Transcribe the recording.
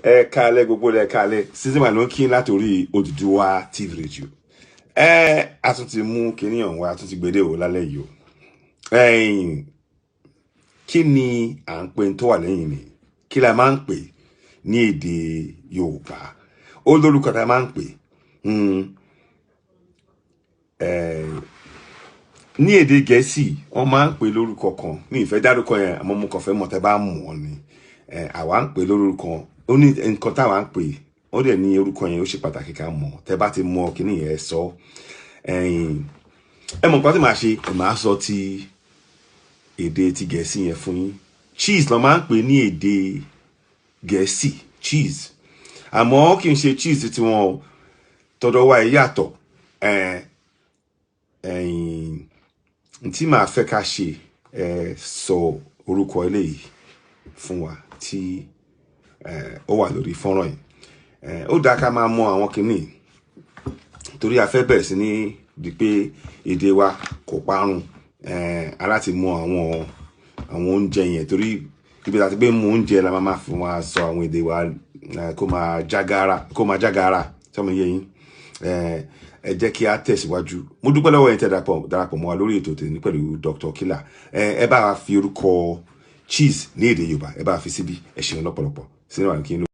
Ekale gbogbo Ekale season ma ló ń kí látorí Oduduwa TV radio. A tún ti mú kíní ọ̀hún wá, a tún ti gbédè wò lálẹ́ yìí o. Kí ni à ń pè tó wà lẹ́yìn ni? Kí la máa ń pè ní èdè Yorùbá? Ó lórúkọ tá máa ń pè. Ní èdè Gẹ̀ẹ́sì wọ́n máa ń pè lórúkọ kan. Mi ìfẹ́ dárúkọ yẹn, àmọ́ mo kàn fẹ́ mọ̀ tẹ́ bá mọ̀ ni. Àwa ń pè lórúkọ. Ó ní nǹkan táwa ń pè. Ó dẹ̀ ní orúkọ yẹn ó ṣe pàtàkì ká mọ̀. Tẹ́ bá ti mọ̀ kíní yẹn sọ. Ẹ mọ̀ nǹkan tí màá ṣe, màá sọ ti èdè ti Gẹ̀ẹ́sì yẹn fún yín. Cheese ló máa ń pè ní èdè Gẹ̀ẹ́sì, cheese. Àmọ́ kì í ṣe cheese tí wọ́n tọ́dọ̀ wá yàtọ̀. Tí màá fẹ́ ká ṣe sọ orúkọ eléyìí fún wa tí ó wà lórí fọ́nrán yìí. Ó dáa ká máa mọ̀ àwọn kíní torí a fẹ́ bẹ̀rẹ̀ sí ní di pé èdè wa kò parun. Aláti mọ̀ àwọn oúnjẹ yẹn torí ibi láti gbé mú oúnjẹ la máa fi wá sọ àwọn èdè wa kó máa jágara sọmọ yé yín. Ẹ jẹ́ kí a tẹ̀síwájú. Mo dúpẹ́ lọ́wọ́ yín tẹ́ darapọ̀ mọ́ wa lórí ètò tèmi pẹ̀lú Dr. Killer. Ẹ bá wa fi orúkọ cheese ní èdè Yorùbá ẹ bá fi síbí. Ẹ ṣeun lọ́pọ̀lọpọ̀ sínú àwọn kí n lò.